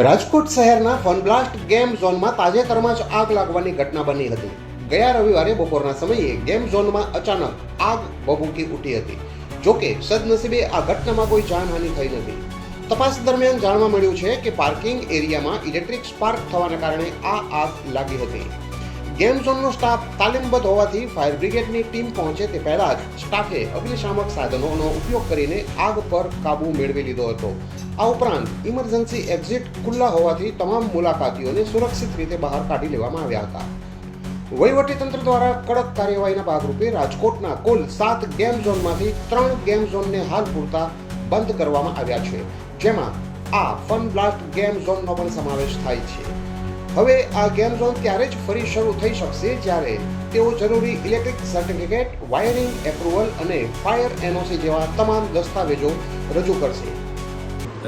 રાજકોટ શહેરના ફનબ્લાસ્ટ ગેમ ઝોનમાં તાજેતરમાં જ આગ લાગવાની ઘટના બની હતી. ગયા રવિવારે બપોરના સમયે ગેમ ઝોનમાં અચાનક આગ ભભૂકી ઉઠી હતી. જોકે સદનસીબે આ ઘટનામાં કોઈ જાનહાનિ થઈ નથી. તપાસ દરમિયાન જાણવા મળ્યું છે કે પાર્કિંગ એરિયામાં ઇલેક્ટ્રિક સ્પાર્ક થવાના કારણે આ આગ લાગી હતી. ગેમ ઝોનનો સ્ટાફ તાલીમબદ્ધ હોવાથી ફાયર બ્રિગેડની ટીમ પહોંચે તે પહેલા જ સ્ટાફે અગ્નિશામક સાધનોનો ઉપયોગ કરીને આગ પર કાબૂ મેળવી લીધો હતો. આ ઉપરાંત ઇમરજન્સી એક્ઝિટ ખુલ્લા હોવાથી તમામ મુલાકાતીઓને સુરક્ષિત રીતે બહાર કાઢી લેવામાં આવ્યા હતા. વહીવટીતંત્ર દ્વારા કડક કાર્યવાહીના ભાગરૂપે રાજકોટના કુલ 7 ગેમ ઝોનમાંથી 3 ગેમ ઝોનને હાલ પૂરતા બંધ કરવામાં આવ્યા છે, જેમાં આ ફનબ્લાસ્ટ ગેમ ઝોનનો પણ સમાવેશ થાય છે. હવે આ ગેમ ઝોન ત્યારે જ ફરી શરૂ થઈ શકશે જ્યારે તેઓ જરૂરી ઇલેક્ટ્રિક સર્ટિફિકેટ, વાયરિંગ એપ્રુવલ અને ફાયર એનઓસી જેવા તમામ દસ્તાવેજો રજૂ કરશે.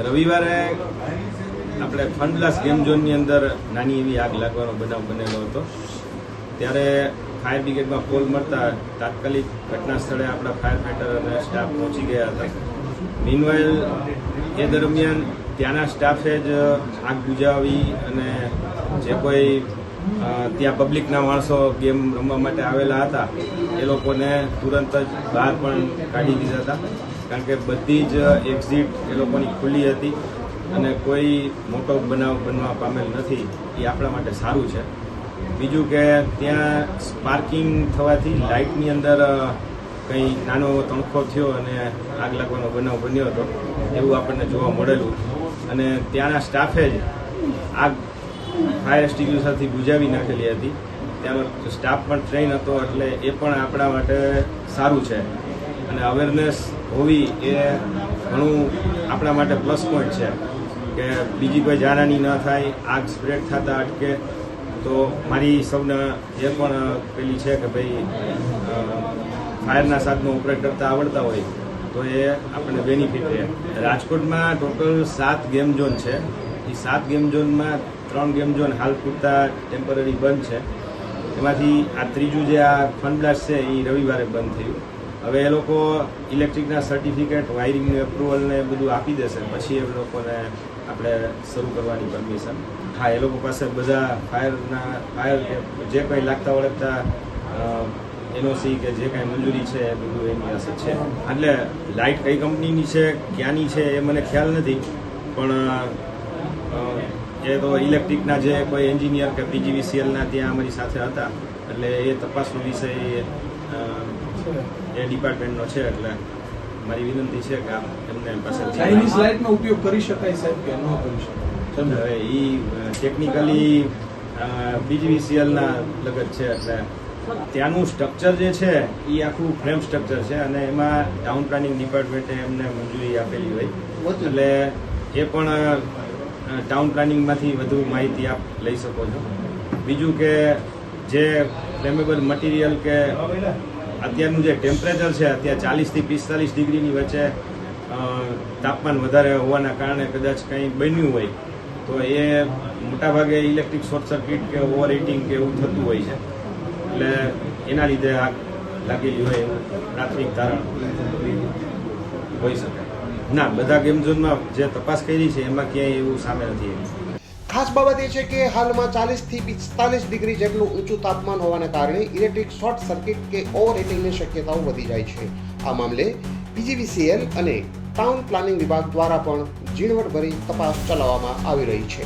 રવિવારે આપણે ફનબ્લાસ્ટ ગેમ ઝોનની અંદર નાની એવી આગ લાગવાનો બનાવ બનેલો હતો. ત્યારે ફાયર બ્રિગેડમાં કોલ મળતા તાત્કાલિક ઘટના સ્થળે આપણા ફાયર ફાઈટર અને સ્ટાફ પહોંચી ગયા હતા. મીનવાઇલ એ દરમિયાન ત્યાંના સ્ટાફે જ આગ બુઝાવી અને જે કોઈ ત્યાં પબ્લિકના માણસો ગેમ રમવા માટે આવેલા હતા એ લોકોને તુરંત જ બહાર પણ કાઢી દીધા હતા, કારણ કે બધી જ એક્ઝિટ એ લોકોની ખુલ્લી હતી અને કોઈ મોટો બનાવ બનવા પામેલ નથી. એ આપણા માટે સારું છે. બીજું કે ત્યાં સ્પાર્કિંગ થવાથી લાઇટની અંદર કંઈ નાનો એવો તણખો થયો અને આગ લાગવાનો બનાવ બન્યો હતો એવું આપણને જોવા મળેલું. અને ત્યાંના સ્ટાફે જ આગ ફાયર એક્સ્ટિંગ્વિશરથી બુઝાવી નાખેલી હતી. ત્યાંનો સ્ટાફ પણ ટ્રેન હતો, એટલે એ પણ આપણા માટે સારું છે. અને અવેરનેસ હોવી એ ઘણું આપણા માટે પ્લસ પોઈન્ટ છે કે બીજી કોઈ જાનહાની ન થાય, આગ સ્પ્રેડ થતા અટકે. તો મારી સૌને જે પણ પેલી છે કે ભાઈ ફાયરના સાધનો ઓપરેટ કરતા આવડતા હોય તો એ આપણને બેનિફિટ રહે. રાજકોટમાં ટોટલ 7 ગેમ ઝોન છે. એ 7 ગેમ ઝોનમાં 3 ગેમ ઝોન હાલ પૂરતા ટેમ્પરરી બંધ છે. એમાંથી આ ત્રીજું જે આ ફનબ્લાસ્ટ છે એ રવિવારે બંધ થયું. હવે એ લોકો ઇલેક્ટ્રિકના સર્ટિફિકેટ, વાયરિંગનું એપ્રુવલ ને બધું આપી દેશે, પછી એ લોકોને આપણે શરૂ કરવાની પરમિશન. હા, એ લોકો પાસે બધા ફાયર જે કંઈ લાગતા વળગતા એનઓસી કે જે કાંઈ મંજૂરી છે એ બધું એની પાસે છે. એટલે લાઇટ કઈ કંપનીની છે, ક્યાંની છે એ મને ખ્યાલ નથી, પણ એ તો ઇલેક્ટ્રિકના જે કોઈ એન્જિનિયર કે પીજીવીસીએલના ત્યાં અમારી સાથે હતા, એટલે એ તપાસનો વિષય એ ડિપાર્ટમેન્ટનો છે. એટલે મારી વિનંતી છે કે એમને પાસે ચાઇનીઝ લાઇટનો ઉપયોગ કરી શકાય સાહેબ કે ન કરી શકાય? હવે એ ટેકનિકલી પીજીવીસીએલના લગત છે. એટલે ત્યાંનું સ્ટ્રક્ચર જે છે એ આખું ફ્રેમ સ્ટ્રક્ચર છે અને એમાં ટાઉન પ્લાનિંગ ડિપાર્ટમેન્ટે એમને મંજૂરી આપેલી હોય, એટલે એ પણ ટાઉન પ્લાનિંગમાંથી વધુ માહિતી આપ લઈ શકો છો. બીજું કે જે ફ્લેમેબલ મટીરિયલ કે અત્યારનું જે ટેમ્પરેચર છે, અત્યારે 40 થી 45 ડિગ્રીની વચ્ચે તાપમાન વધારે હોવાના કારણે કદાચ કંઈ બન્યું હોય તો એ મોટાભાગે ઇલેક્ટ્રિક શોર્ટ સર્કિટ કે ઓવર હીટિંગ કે એવું થતું હોય છે. એટલે એના લીધે આગ લાગેલી હોય એવું પ્રાથમિક તારણ હોઈ શકે. ના, બધા ગેમ ઝોનમાં જે તપાસ કરી છે એમાં ક્યાંય એવું સામે નથી. ખાસ બાબત એ છે કે હાલમાં 40 થી 45 ડિગ્રી જેટલું ઊંચું તાપમાન હોવાને કારણે ઇલેક્ટ્રિક શોર્ટ સર્કિટ કે ઓવર હીટિંગની શક્યતાઓ વધી જાય છે. આ મામલે પીજીવીસીએલ અને ટાઉન પ્લાનિંગ વિભાગ દ્વારા પણ ઝીણવટભરી તપાસ ચલાવવામાં આવી રહી છે.